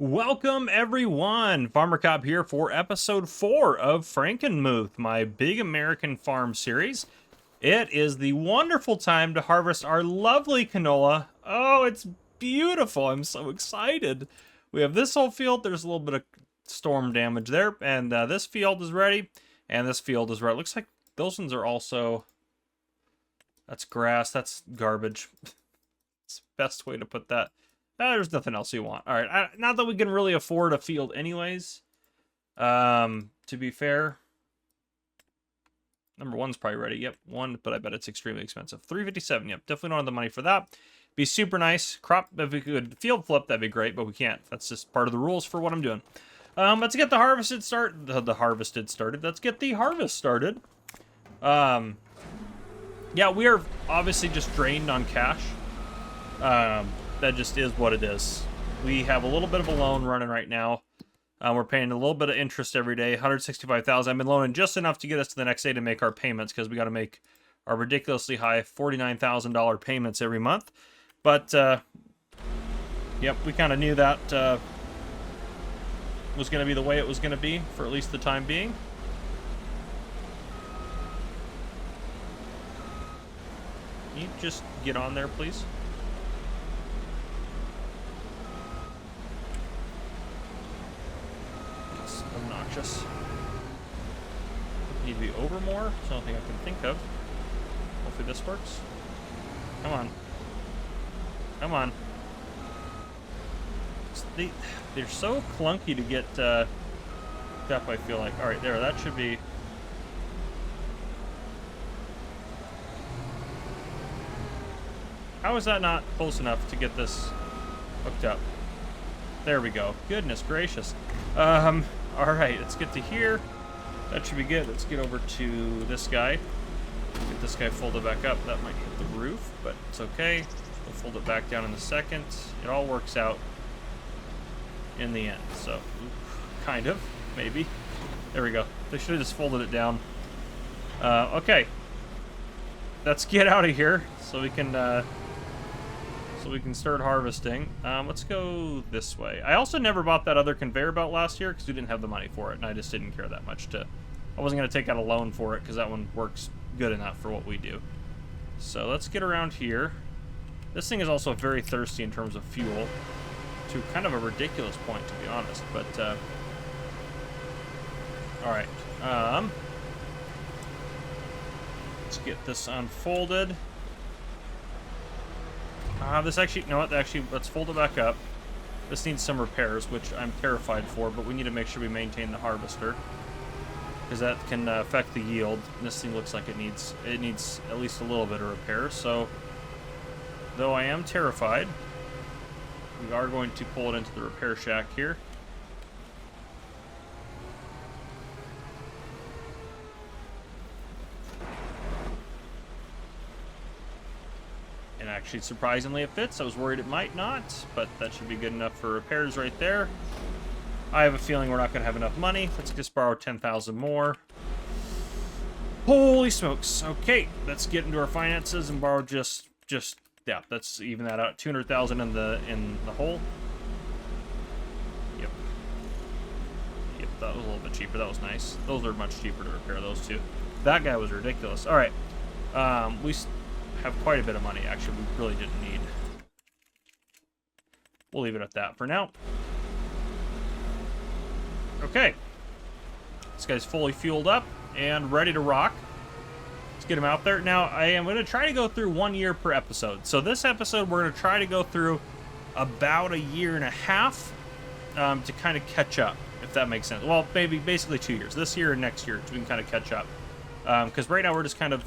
Welcome everyone, Farmer Cop here for episode 4 of Frankenmuth, my big American farm series. It is the wonderful time to harvest our lovely canola. Oh, it's beautiful. I'm so excited. We have this whole field. There's a little bit of storm damage there, and this field is ready, and this field is ready. Looks like those ones are also... That's grass. That's garbage. It's the best way to put that. There's nothing else you want. All right, not that we can really afford a field anyways. To be fair, number one's probably ready. Yep, one, but I bet it's extremely expensive. 357. Yep, definitely don't have the money for that. Be super nice. Crop, if we could field flip, that'd be great, but we can't. That's just part of the rules for what I'm doing. Let's get the harvested started. Let's get the harvest started. Yeah, we are obviously just drained on cash. That just is what it is. We have a little bit of a loan running right now. We're paying a little bit of interest every day, $165,000. I've been loaning just enough to get us to the next day to make our payments because we got to make our ridiculously high $49,000 payments every month. But, yep, we kind of knew that was going to be the way it was going to be for at least the time being. Can you just get on there, please? Obnoxious. Need to be over more. It's the only thing I can think of. Hopefully this works. Come on. Come on. They're so clunky to get up, I feel like. Alright, there. That should be... How is that not close enough to get this hooked up? There we go. Goodness gracious. Alright, let's get to here. That should be good. Let's get over to this guy. Get this guy folded back up. That might hit the roof, but it's okay. We'll fold it back down in a second. It all works out in the end. So, kind of, maybe. There we go. They should have just folded it down. Okay. Let's get out of here so we can start harvesting. Let's go this way. I also never bought that other conveyor belt last year because we didn't have the money for it, and I just didn't care that much to... I wasn't going to take out a loan for it because that one works good enough for what we do. So let's get around here. This thing is also very thirsty in terms of fuel, to kind of a ridiculous point, to be honest. But, alright. Let's get this unfolded. This actually, you know what, let's fold it back up. This needs some repairs, which I'm terrified for, but we need to make sure we maintain the harvester, because that can affect the yield. And this thing looks like it needs at least a little bit of repair, so though I am terrified, we are going to pull it into the repair shack here. And actually, surprisingly, it fits. I was worried it might not, but that should be good enough for repairs right there. I have a feeling we're not going to have enough money. Let's just borrow 10,000 more. Holy smokes. Okay, let's get into our finances and borrow just yeah, let's even that out. 200,000 in the hole. Yep. Yep, that was a little bit cheaper. That was nice. Those are much cheaper to repair, those two. That guy was ridiculous. All right. We have quite a bit of money, actually. We really didn't need. We'll leave it at that for now. Okay. This guy's fully fueled up and ready to rock. Let's get him out there. Now, I am going to try to go through 1 year per episode. So this episode, we're going to try to go through about 1.5 years to kind of catch up, if that makes sense. Well, maybe basically 2 years. This year and next year, so we can kind of catch up. Because right now, we're just kind of...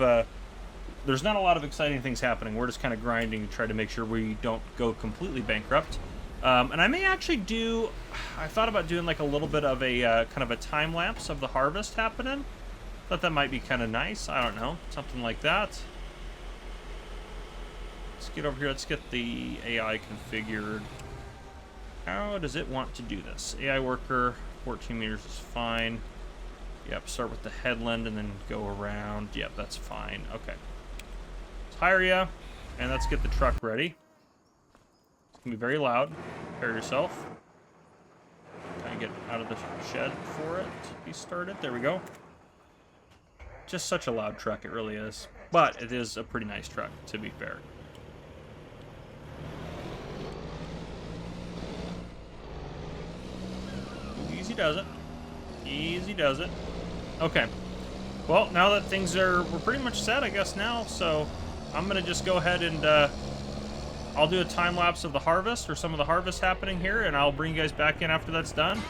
there's not a lot of exciting things happening. We're just kind of grinding to try to make sure we don't go completely bankrupt. And I may actually do... I thought about doing like a little bit of a kind of a time lapse of the harvest happening. Thought that might be kind of nice. I don't know. Something like that. Let's get over here. Let's get the AI configured. How does it want to do this? AI worker, 14 meters is fine. Yep, start with the headland and then go around. Yep, that's fine. Okay. Hire ya, and let's get the truck ready. It's gonna be very loud. Prepare yourself. get out of the shed for it to be started. There we go. Just such a loud truck, it really is. But it is a pretty nice truck, to be fair. Easy does it. Easy does it. Okay. Well, now that we're pretty much set, I guess, now. So I'm going to just go ahead and I'll do a time lapse of the harvest, or some of the harvest happening here, and I'll bring you guys back in after that's done.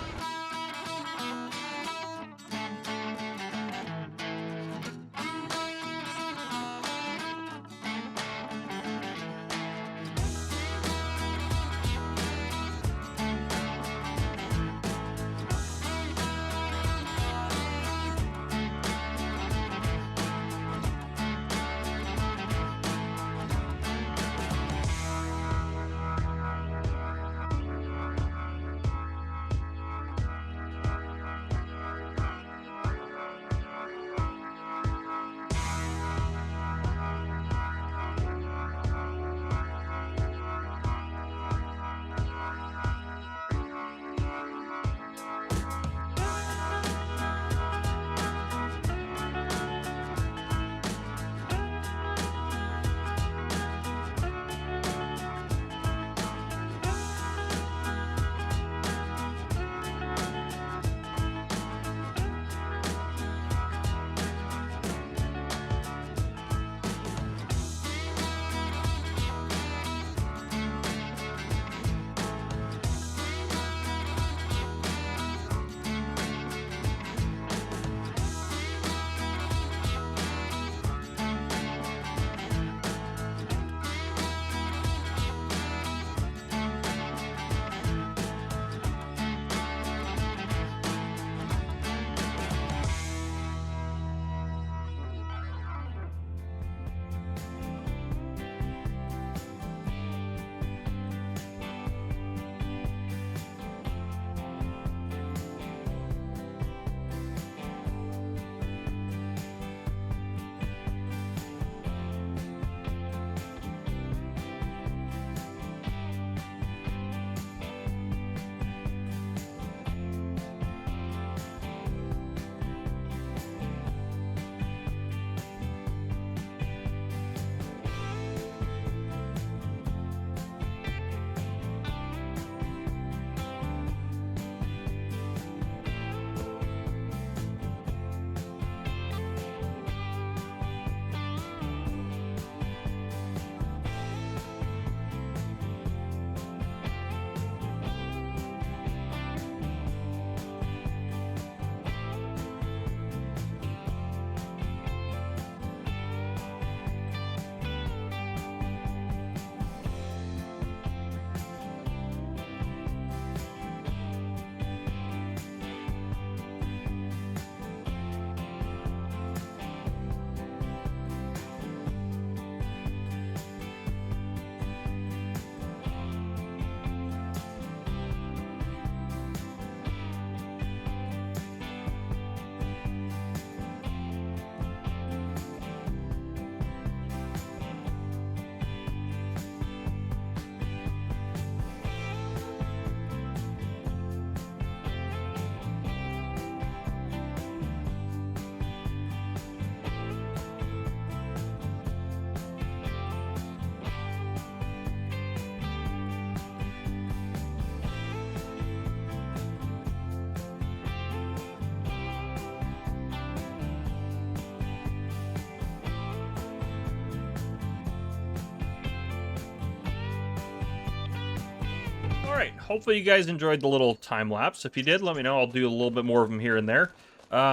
Alright, hopefully you guys enjoyed the little time lapse. If you did, let me know. I'll do a little bit more of them here and there.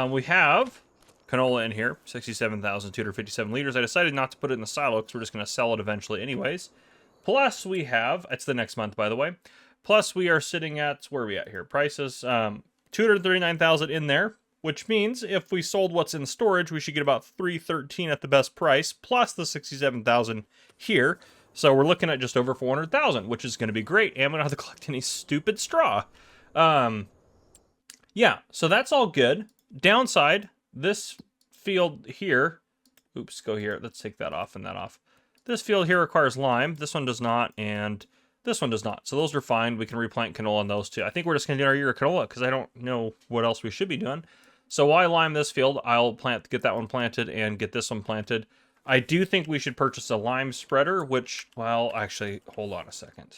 We have canola in here, 67,257 liters. I decided not to put it in the silo because we're just going to sell it eventually anyways. Plus we have, it's the next month by the way, plus we are sitting at, where are we at here? Prices, 239,000 in there, which means if we sold what's in storage, we should get about 313 at the best price, plus the 67,000 here. So we're looking at just over 400,000, which is going to be great, and we don't have to collect any stupid straw. Yeah, so that's all good. Downside, this field here, oops, go here. Let's take that off and that off. This field here requires lime. This one does not, and This one does not. So those are fine. We can replant canola on those two. I think we're just going to do our year of canola because I don't know what else we should be doing. So while I lime this field, I'll get that one planted and get this one planted. I do think we should purchase a lime spreader, which, well, actually, hold on a second.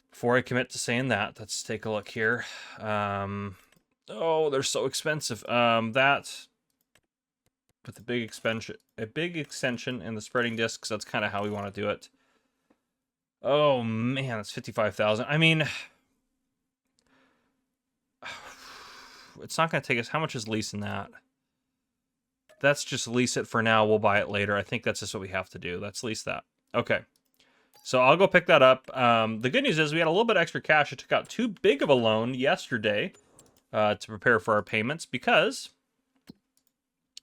Before I commit to saying that, let's take a look here. Oh, they're so expensive. That with a big extension and the spreading discs, that's kind of how we want to do it. Oh man, that's 55,000. I mean, it's not going to take us. How much is leasing that? That's just lease it for now. We'll buy it later. I think that's just what we have to do. Let's lease that. Okay. So I'll go pick that up. The good news is we had a little bit extra cash. I took out too big of a loan yesterday to prepare for our payments because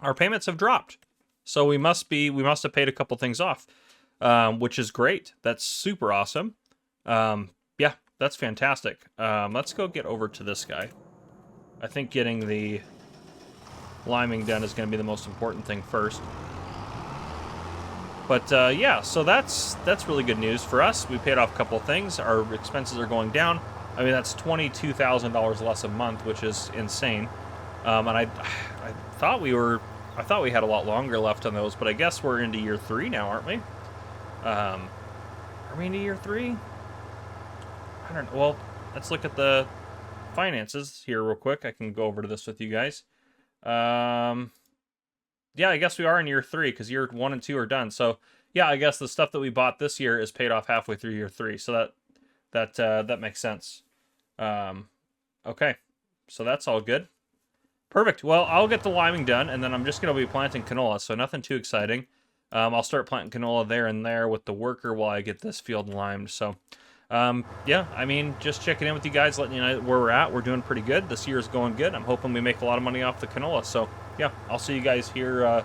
our payments have dropped. So we must have paid a couple things off, which is great. That's super awesome. Yeah, that's fantastic. Let's go get over to this guy. I think getting the liming done is going to be the most important thing first. But yeah, so that's really good news for us. We paid off a couple of things. Our expenses are going down. I mean, that's $22,000 less a month, which is insane. And I thought we had a lot longer left on those, but I guess we're into year 3 now, aren't we? Are we into year 3? I don't know. Well, let's look at the finances here real quick. I can go over to this with you guys. Yeah, I guess we are in year 3 because year 1 and 2 are done. So yeah, I guess the stuff that we bought this year is paid off halfway through year 3. So that makes sense. Okay, so that's all good. Perfect. Well, I'll get the liming done, and then I'm just going to be planting canola, so nothing too exciting. I'll start planting canola there and there with the worker while I get this field limed. So yeah, I mean, just checking in with you guys, letting you know where we're at. We're doing pretty good. This year is going good. I'm hoping we make a lot of money off the canola. So yeah, I'll see you guys here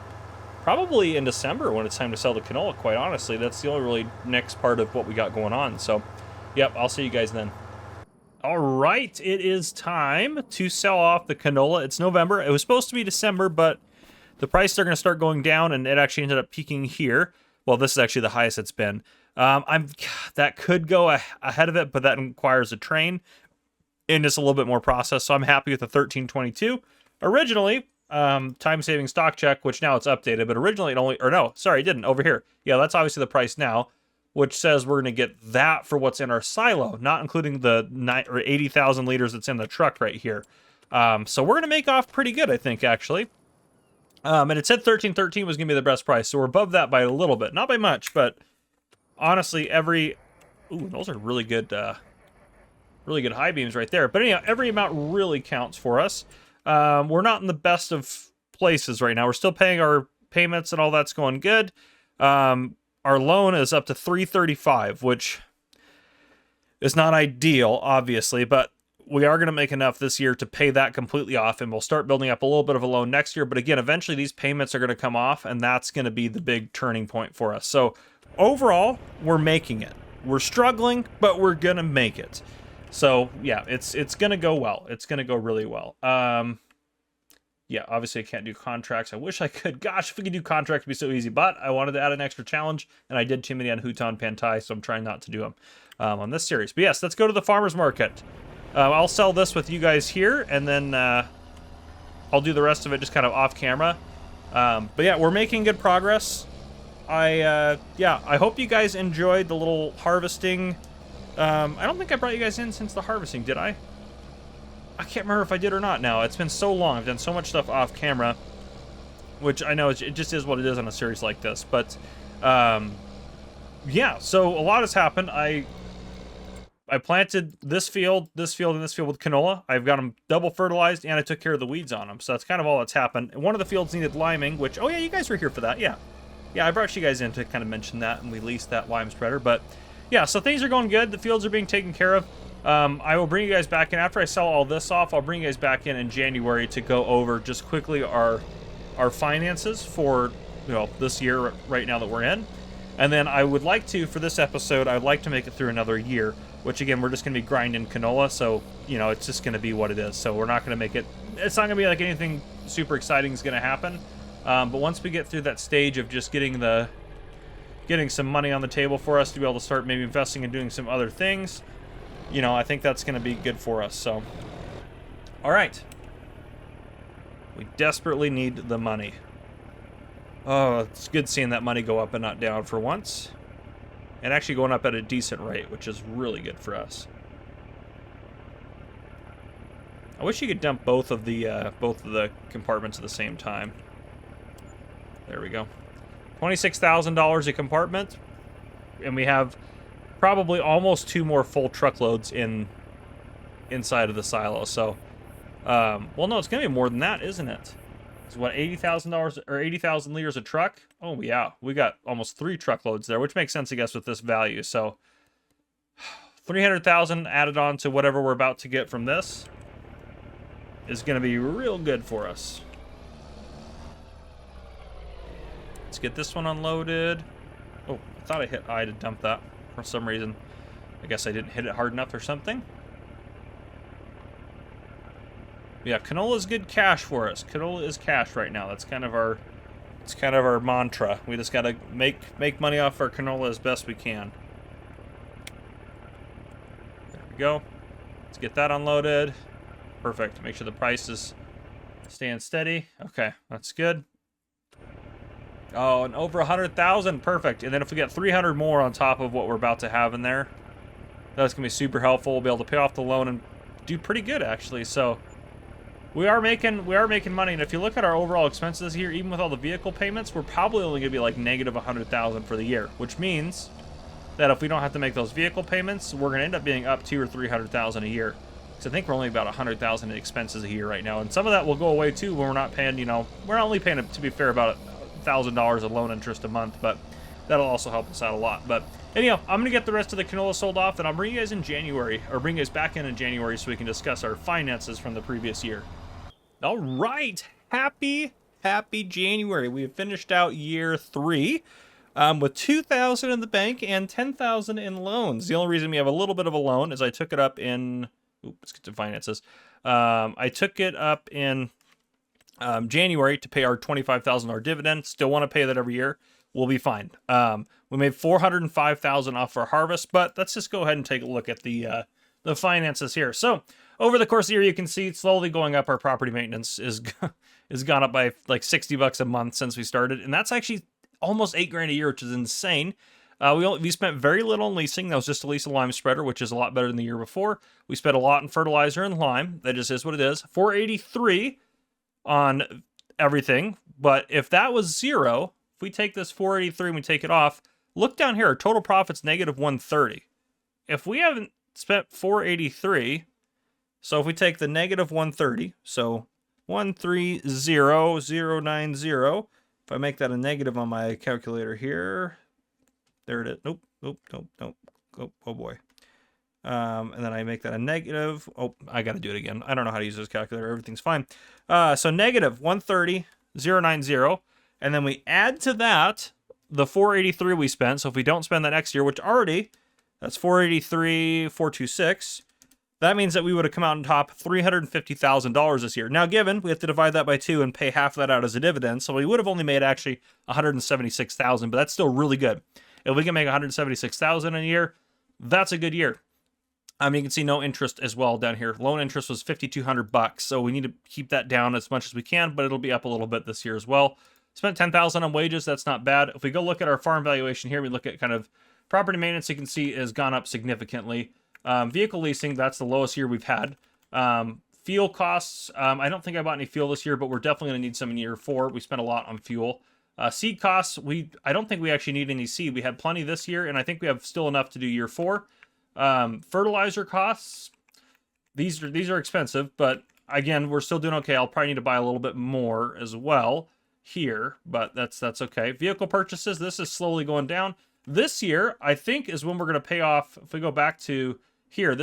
probably in December when it's time to sell the canola, quite honestly. That's the only really next part of what we got going on. So yep, I'll see you guys then. All right, it is time to sell off the canola. It's November. It was supposed to be December, but the prices are going to start going down, and it actually ended up peaking here. Well, this is actually the highest it's been. That could go ahead of it, but that requires a train and just a little bit more process. So I'm happy with the 1322. Originally, time-saving stock check, which now it's updated, but originally it only, or no, sorry, it didn't. Over here, yeah, that's obviously the price now, which says we're going to get that for what's in our silo, not including the 80,000 liters that's in the truck right here. So we're going to make off pretty good, I think, actually. And it said 1313 was going to be the best price, so we're above that by a little bit. Not by much, but honestly, ooh, those are really good high beams right there. But anyhow, every amount really counts for us. We're not in the best of places right now. We're still paying our payments and all that's going good. Our loan is up to 335, which is not ideal, obviously, but we are going to make enough this year to pay that completely off, and we'll start building up a little bit of a loan next year. But again, eventually these payments are going to come off, and that's going to be the big turning point for us. So overall, we're making it. We're struggling, but we're going to make it. So yeah, it's going to go well. It's going to go really well. Yeah, obviously I can't do contracts. I wish I could. Gosh, if we could do contracts, it'd be so easy. But I wanted to add an extra challenge, and I did too many on Huton Pantai, so I'm trying not to do them on this series. But yes, let's go to the farmer's market. I'll sell this with you guys here, and then I'll do the rest of it just kind of off camera. But yeah, we're making good progress. I hope you guys enjoyed the little harvesting. I don't think I brought you guys in since the harvesting, did I? I can't remember if I did or not now. It's been so long. I've done so much stuff off camera, which I know it just is what it is on a series like this. But yeah, so a lot has happened. I planted this field, and this field with canola. I've got them double fertilized, and I took care of the weeds on them. So that's kind of all that's happened. And one of the fields needed liming, which, oh yeah, you guys were here for that. Yeah, I brought you guys in to kind of mention that, and we leased that lime spreader. But yeah, so things are going good. The fields are being taken care of. I will bring you guys back in after I sell all this off. I'll bring you guys back in January to go over just quickly our finances for this year right now that we're in. And then I would like to, for this episode, I'd like to make it through another year, which again, we're just going to be grinding canola. So, it's just going to be what it is. So we're not going to make it, it's not going to be like anything super exciting is going to happen. But once we get through that stage of just getting getting some money on the table for us to be able to start maybe investing and doing some other things, you know, I think that's going to be good for us. So, all right. We desperately need the money. Oh, it's good seeing that money go up and not down for once. And actually going up at a decent rate, which is really good for us. I wish you could dump both of the compartments at the same time. There we go. $26,000 a compartment, and we have probably almost 2 more full truckloads inside of the silo. So, well, no, it's gonna be more than that, isn't it? It's what, $80,000 or 80,000 liters a truck? Oh yeah, we got almost 3 truckloads there, which makes sense, I guess, with this value. So, 300,000 added on to whatever we're about to get from this is going to be real good for us. Let's get this one unloaded. Oh, I thought I hit I to dump that for some reason. I guess I didn't hit it hard enough or something. Yeah, canola is good cash for us. Canola is cash right now. That's kind of our mantra. We just got to make money off our canola as best we can. There we go. Let's get that unloaded. Perfect. Make sure the price is staying steady. Okay, that's good. Oh, and over 100,000. Perfect. And then if we get 300 more on top of what we're about to have in there, that's going to be super helpful. We'll be able to pay off the loan and do pretty good, actually. So we are making money. And if you look at our overall expenses here, even with all the vehicle payments, we're probably only going to be like negative 100,000 for the year, which means that if we don't have to make those vehicle payments, we're going to end up being up 200,000 or 300,000 a year. So I think we're only about 100,000 in expenses a year right now, and some of that will go away too when we're not paying. You know, we're only paying, to be fair, about $1,000 of loan interest a month, but that'll also help us out a lot. But anyhow, I'm gonna get the rest of the canola sold off, and I'll bring you guys in January, or bring you guys back in January, so we can discuss our finances from the previous year. All right, happy January. We have finished out year 3. With 2,000 in the bank and 10,000 in loans. The only reason we have a little bit of a loan is I took it up in. Let's get to finances. I took it up in January to pay our $25,000 dividend. Still want to pay that every year. We'll be fine. We made $405,000 off our harvest, but let's just go ahead and take a look at the finances here. So over the course of the year, you can see it's slowly going up. Our property maintenance is gone up by like $60 a month since we started, and that's actually almost $8,000 a year, which is insane. We spent very little on leasing. That was just to lease a lime spreader, which is a lot better than the year before. We spent a lot in fertilizer and lime. That just is what it is. $483 on everything. But if that was 0, if we take this $483 and we take it off, look down here. Our total profit's negative $130. If we haven't spent $483, so if we take the negative $130, so 130,090. If I make that a negative on my calculator here. There it is. Nope. Oh boy. And then I make that a negative. Oh, I got to do it again. I don't know how to use this calculator. Everything's fine. So negative 130,090. And then we add to that the 483 we spent. So if we don't spend that next year, which already, that's 483,426. That means that we would have come out on top $350,000 this year. Now, given we have to divide that by 2 and pay half of that out as a dividend, so we would have only made actually $176,000, but that's still really good. If we can make $176,000 in a year, that's a good year. You can see no interest as well down here. Loan interest was $5,200, so we need to keep that down as much as we can, but it'll be up a little bit this year as well. Spent $10,000 on wages. That's not bad. If we go look at our farm valuation here, we look at kind of property maintenance. You can see has gone up significantly. Vehicle leasing, that's the lowest year we've had. Fuel costs, I don't think I bought any fuel this year, but we're definitely going to need some in year 4. We spent a lot on fuel. Seed costs, I don't think we actually need any seed. We had plenty this year, and I think we have still enough to do year 4. Fertilizer costs, these are expensive, but again, we're still doing okay. I'll probably need to buy a little bit more as well here, but that's okay. Vehicle purchases, this is slowly going down. This year, I think, is when we're going to pay off. If we go back to here,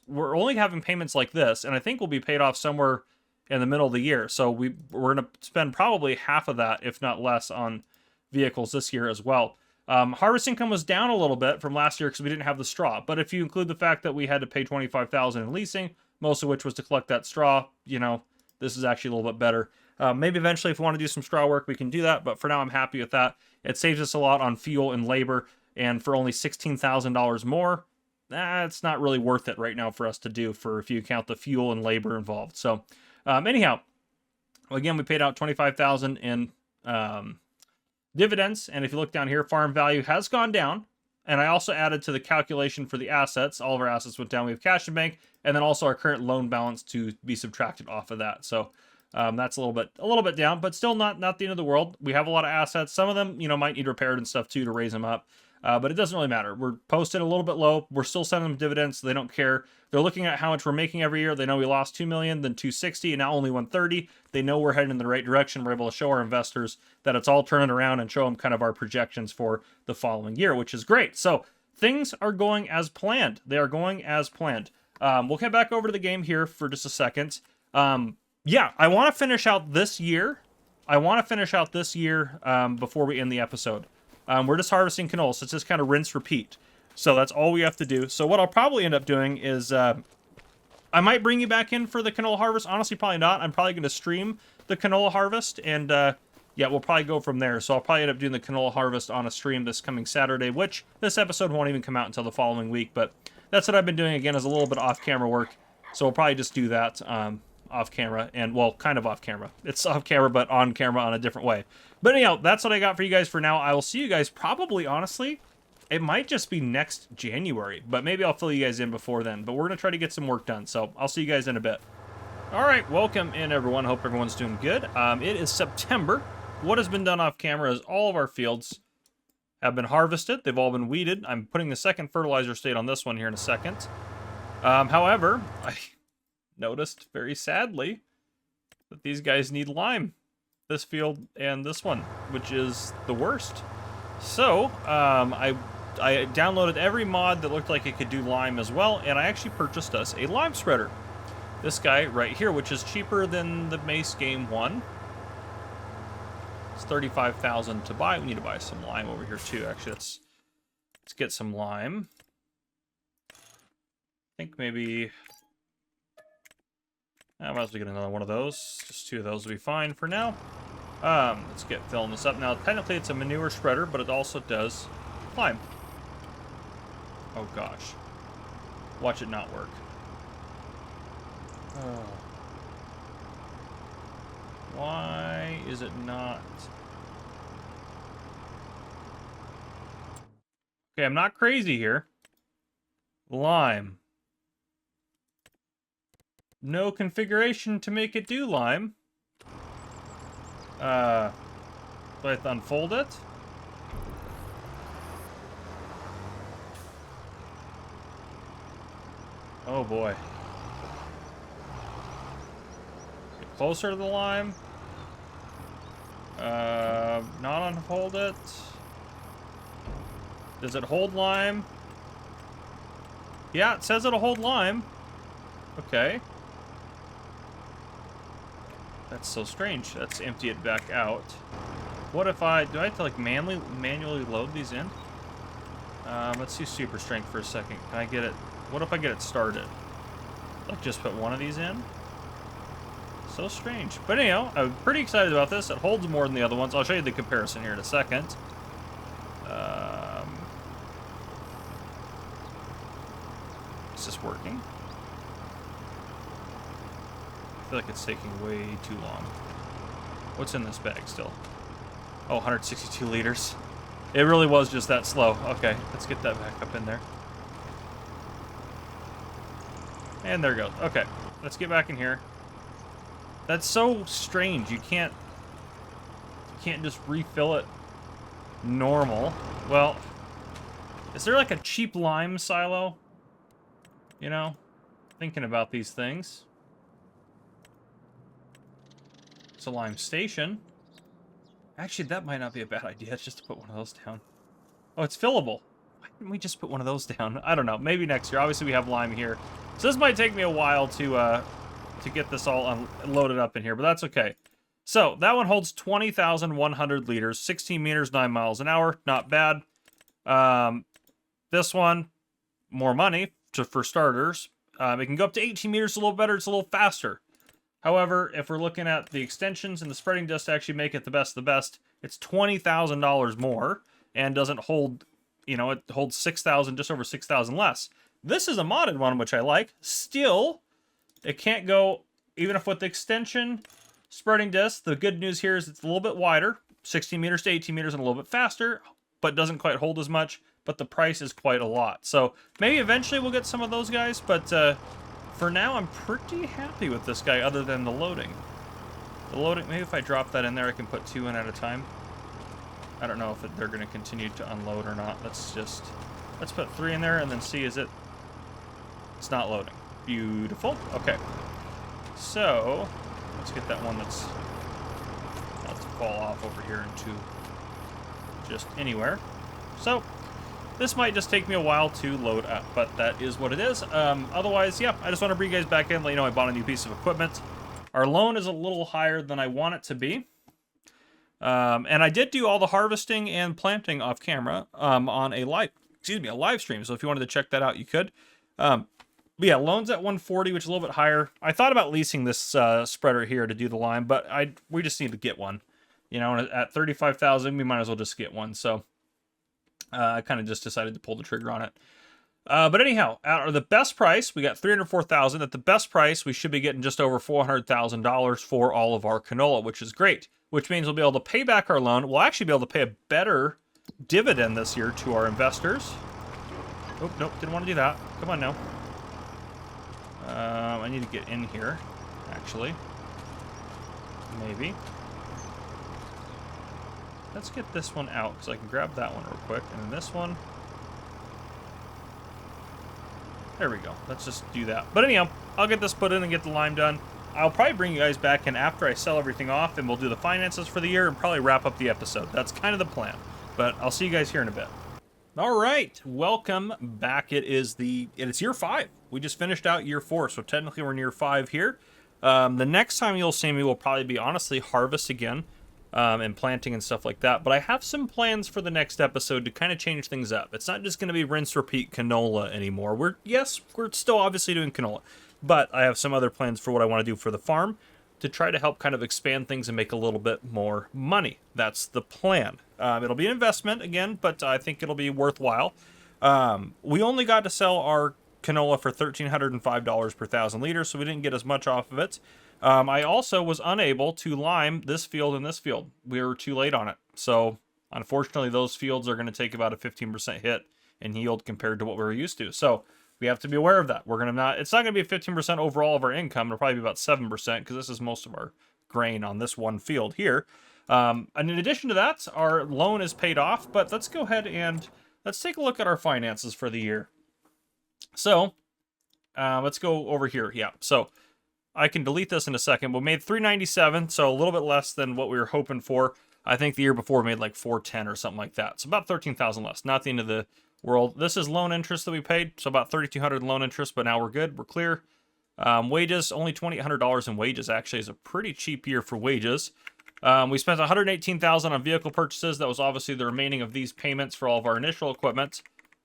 we're only having payments like this, and I think we'll be paid off somewhere in the middle of the year. So we're going to spend probably half of that, if not less, on vehicles this year as well. Harvest income was down a little bit from last year because we didn't have the straw. But if you include the fact that we had to pay $25,000 in leasing, most of which was to collect that straw, this is actually a little bit better. Maybe eventually if we want to do some straw work, we can do that. But for now, I'm happy with that. It saves us a lot on fuel and labor. And for only $16,000 more, it's not really worth it right now for us to do if you count the fuel and labor involved. So anyhow, again, we paid out $25,000 in dividends. And if you look down here, farm value has gone down. And I also added to the calculation for the assets. All of our assets went down. We have cash in bank, and then also our current loan balance to be subtracted off of that. So that's a little bit down, but still not the end of the world. We have a lot of assets. Some of them, might need repaired and stuff too to raise them up. But it doesn't really matter. We're posted a little bit low. We're still sending them dividends, so they don't care. They're looking at how much we're making every year. They know we lost $2 million, then $260, and now only $130. They know we're heading in the right direction. We're able to show our investors that it's all turning around and show them kind of our projections for the following year, which is great. So things are going as planned. They are going as planned. We'll get back over to the game here for just a second. Yeah, I want to finish out this year. Before we end the episode. We're just harvesting canola, so it's just kind of rinse, repeat. So that's all we have to do. So what I'll probably end up doing is I might bring you back in for the canola harvest. Honestly, probably not. I'm probably going to stream the canola harvest, and yeah, we'll probably go from there. So I'll probably end up doing the canola harvest on a stream this coming Saturday, which this episode won't even come out until the following week. But that's what I've been doing, again, is a little bit off-camera work. So we'll probably just do that off-camera, and, well, kind of off-camera. It's off-camera, but on-camera on a different way. But anyhow, that's what I got for you guys for now. I will see you guys probably, honestly, it might just be next January, but maybe I'll fill you guys in before then. But we're going to try to get some work done, so I'll see you guys in a bit. All right, welcome in, everyone. Hope everyone's doing good. It is September. What has been done off-camera is all of our fields have been harvested. They've all been weeded. I'm putting the second fertilizer state on this one here in a second. However, I noticed very sadly that these guys need lime. This field and this one, which is the worst. So I downloaded every mod that looked like it could do lime as well, and I actually purchased us a lime spreader. This guy right here, which is cheaper than the Mace Game 1. It's $35,000 to buy. We need to buy some lime over here too. Actually, let's get some lime. I think maybe I might as well get another one of those. Just 2 of those will be fine for now. Let's get filling this up. Now, technically it's a manure spreader, but it also does lime. Oh gosh. Watch it not work. Oh. Why is it not? Okay, I'm not crazy here. Lime. No configuration to make it do lime. Do I have to unfold it? Oh boy. Get closer to the lime. Not unfold it. Does it hold lime? Yeah, it says it'll hold lime. Okay. That's so strange. Let's empty it back out. What if do I have to like manually load these in? Let's see super strength for a second. Can I get it? What if I get it started? Like just put one of these in? So strange. But anyhow, I'm pretty excited about this. It holds more than the other ones. I'll show you the comparison here in a second. Is this working? I feel like it's taking way too long. What's in this bag still? Oh, 162 liters. It really was just that slow. Okay, let's get that back up in there. And there it goes. Okay, let's get back in here. That's so strange. You can't just refill it normal. Well, is there like a cheap lime silo? You know, thinking about these things. It's a lime station. Actually, that might not be a bad idea. It's just to put one of those down. Oh, it's fillable. Why didn't we just put one of those down? I don't know. Maybe next year. Obviously, we have lime here. So this might take me a while to get this all loaded up in here, but that's okay. So that one holds 20,100 liters, 16 meters, 9 miles an hour. Not bad. This one, more money for starters. It can go up to 18 meters, a little better. It's a little faster. However, if we're looking at the extensions and the spreading disc to actually make it the best of the best, it's $20,000 more and doesn't hold, you know, it holds 6,000, just over 6,000 less. This is a modded one, which I like. Still, it can't go, even if with the extension spreading disc, the good news here is it's a little bit wider, 16 meters to 18 meters and a little bit faster, but doesn't quite hold as much, but the price is quite a lot. So maybe eventually we'll get some of those guys, but for now, I'm pretty happy with this guy other than the loading. The loading, maybe if I drop that in there, I can put 2 in at a time. I don't know if they're going to continue to unload or not. Let's put 3 in there and then see, it's not loading. Beautiful. Okay. So, let's get that one that's not to fall off over here into just anywhere. So, this might just take me a while to load up, but that is what it is. Otherwise, yeah, I just want to bring you guys back in, let you know I bought a new piece of equipment. Our loan is a little higher than I want it to be. And I did do all the harvesting and planting off camera on a live stream. So if you wanted to check that out, you could. But yeah, loan's at 140, which is a little bit higher. I thought about leasing this spreader here to do the lime, but we just need to get one. You know, and at 35,000, we might as well just get one. So I kind of just decided to pull the trigger on it. But anyhow, at the best price, we got 304,000. At the best price, we should be getting just over $400,000 for all of our canola, which is great. Which means we'll be able to pay back our loan. We'll actually be able to pay a better dividend this year to our investors. Oh, nope, didn't want to do that. Come on now. I need to get in here, actually. Maybe. Let's get this one out, because I can grab that one real quick. And then this one. There we go. Let's just do that. But anyhow, I'll get this put in and get the lime done. I'll probably bring you guys back in after I sell everything off, and we'll do the finances for the year and probably wrap up the episode. That's kind of the plan. But I'll see you guys here in a bit. All right, welcome back. It's year 5. We just finished out year 4, so technically we're in year 5 here. The next time you'll see me will probably be, honestly, harvest again. And planting and stuff like that. But I have some plans for the next episode to kind of change things up. It's not just going to be rinse, repeat canola anymore. We're still obviously doing canola. But I have some other plans for what I want to do for the farm to try to help kind of expand things and make a little bit more money. That's the plan. It'll be an investment, again, but I think it'll be worthwhile. We only got to sell our canola for $1,305 per 1,000 liters, so we didn't get as much off of it. I also was unable to lime this field and this field. We were too late on it. So, unfortunately, those fields are going to take about a 15% hit in yield compared to what we were used to. So, we have to be aware of that. It's not going to be 15% overall of our income. It'll probably be about 7% because this is most of our grain on this one field here. And in addition to that, our loan is paid off. But let's go ahead and let's take a look at our finances for the year. So, let's go over here. Yeah, so I can delete this in a second. We made $397, so a little bit less than what we were hoping for. I think the year before we made like $410 or something like that. So about $13,000 less. Not the end of the world. This is loan interest that we paid, so about $3,200 in loan interest, but now we're good. We're clear. Wages, only $2,800 in wages. Actually, is a pretty cheap year for wages. We spent $118,000 on vehicle purchases. That was obviously the remaining of these payments for all of our initial equipment,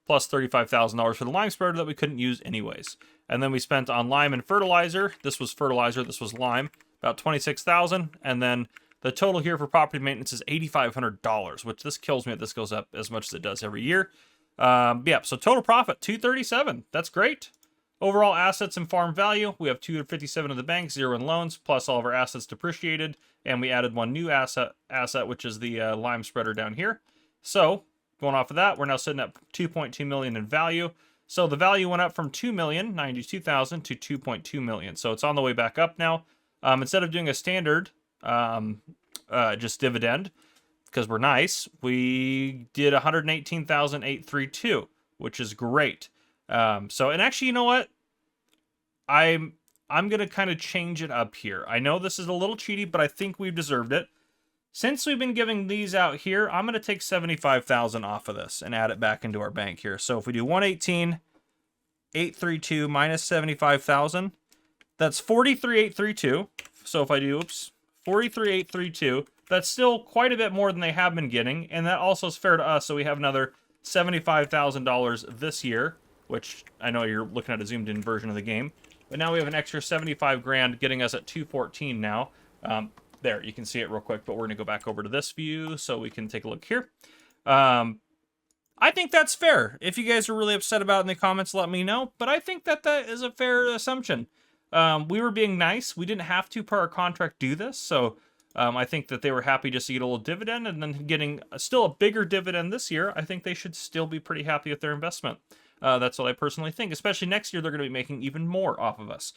plus $35,000 for the lime spreader that we couldn't use anyways. And then we spent on lime and fertilizer. This was fertilizer, this was lime, about $26,000. And then the total here for property maintenance is $8,500, which this kills me if this goes up as much as it does every year. Yeah, so total profit, $237. That's great. Overall assets and farm value, we have $257 in the bank, 0 in loans, plus all of our assets depreciated. And we added one new asset which is the lime spreader down here. So, going off of that, we're now sitting at $2.2 million in value. So the value went up from $2,092,000 to $2.2 million. So it's on the way back up now. Instead of doing a standard just dividend, because we're nice, we did $118,832, which is great. And actually, you know what? I'm gonna kind of change it up here. I know this is a little cheaty, but I think we've deserved it. Since we've been giving these out here, I'm going to take $75,000 off of this and add it back into our bank here. So if we do $118,832 minus $75,000, that's $43,832. So if I do, $43,832, that's still quite a bit more than they have been getting. And that also is fair to us. So we have another $75,000 this year, which I know you're looking at a zoomed in version of the game. But now we have an extra 75 grand, getting us at 214 now. There, you can see it real quick, but we're going to go back over to this view so we can take a look here. I think that's fair. If you guys are really upset about it in the comments, let me know. But I think that that is a fair assumption. We were being nice. We didn't have to, per our contract, do this. So I think that they were happy just to get a little dividend, and then getting still a bigger dividend this year. I think they should still be pretty happy with their investment. That's what I personally think. Especially next year, they're going to be making even more off of us,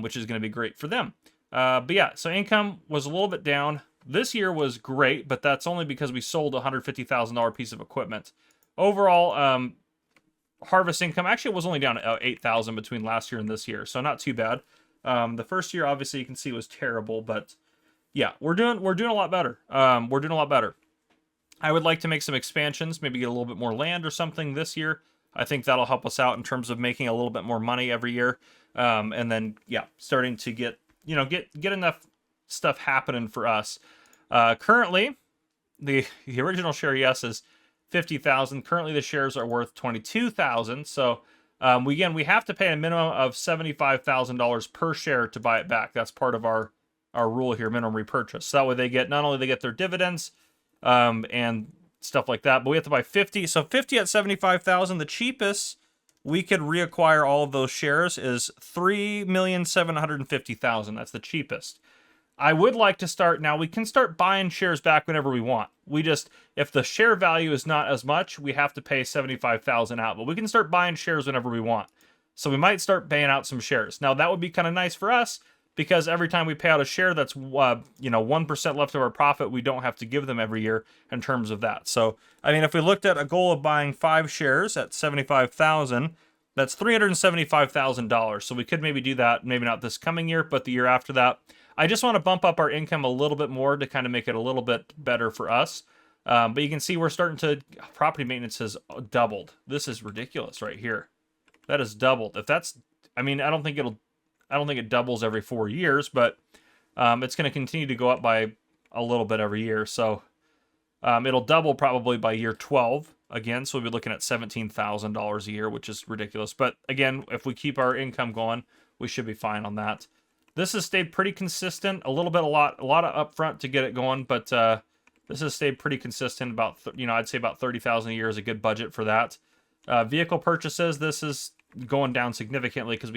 which is going to be great for them. But yeah, so income was a little bit down. This year was great, but that's only because we sold a $150,000 piece of equipment. Overall, harvest income actually was only down 8,000 between last year and this year, so not too bad. The first year, obviously, you can see was terrible, but yeah, we're doing a lot better. We're doing a lot better. I would like to make some expansions, maybe get a little bit more land or something this year. I think that'll help us out in terms of making a little bit more money every year, and then yeah, starting to get enough stuff happening for us. Currently, the original share yes is 50,000. Currently, the shares are worth 22,000. So we have to pay a minimum of $75,000 per share to buy it back. That's part of our rule here, minimum repurchase. So that way they get not only they get their dividends and stuff like that, but we have to buy 50. So 50 at 75,000. The cheapest we could reacquire all of those shares is 3,750,000. That's the cheapest. I would like to start now. We can start buying shares back whenever we want. We just, if the share value is not as much, we have to pay 75,000 out. But we can start buying shares whenever we want. So we might start paying out some shares. Now that would be kind of nice for us because every time we pay out a share, that's 1% left of our profit. We don't have to give them every year in terms of that. So I mean, if we looked at a goal of buying 5 shares at 75,000. That's $375,000. So we could maybe do that, maybe not this coming year, but the year after that. I just want to bump up our income a little bit more to kind of make it a little bit better for us. But you can see we're starting to, property maintenance has doubled. This is ridiculous right here. That is doubled. If that's, I mean, I don't think it doubles every 4 years, but it's going to continue to go up by a little bit every year. So it'll double probably by year 12 again. So we'll be looking at $17,000 a year, which is ridiculous. But again, if we keep our income going, we should be fine on that. This has stayed pretty consistent. A lot of upfront to get it going, but this has stayed pretty consistent. About I'd say about 30,000 a year is a good budget for that. Vehicle purchases. This is going down significantly because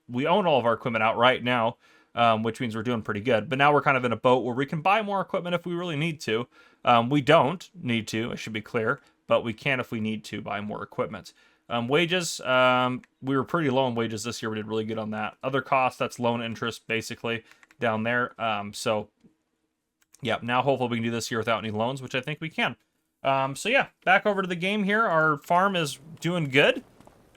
we own all of our equipment outright now, which means we're doing pretty good. But now we're kind of in a boat where we can buy more equipment if we really need to. We don't need to. It should be clear, but we can if we need to buy more equipment. Wages, we were pretty low on wages this year. We did really good on that. Other costs, that's loan interest basically down there. So yeah, now hopefully we can do this year without any loans, which I think we can. So yeah, back over to the game here. Our farm is doing good.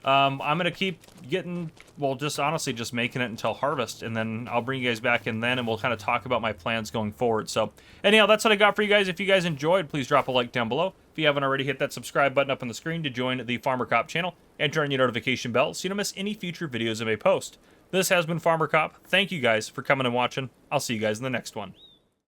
I'm going to keep getting, well, just honestly just making it until harvest, and then I'll bring you guys back in then, and we'll kind of talk about my plans going forward. So anyhow, that's what I got for you guys. If you guys enjoyed, please drop a like down below. If you haven't already, hit that subscribe button up on the screen to join the Farmer Cop channel, and turn your notification bell so you don't miss any future videos I may post. This has been Farmer Cop. Thank you guys for coming and watching. I'll see you guys in the next one.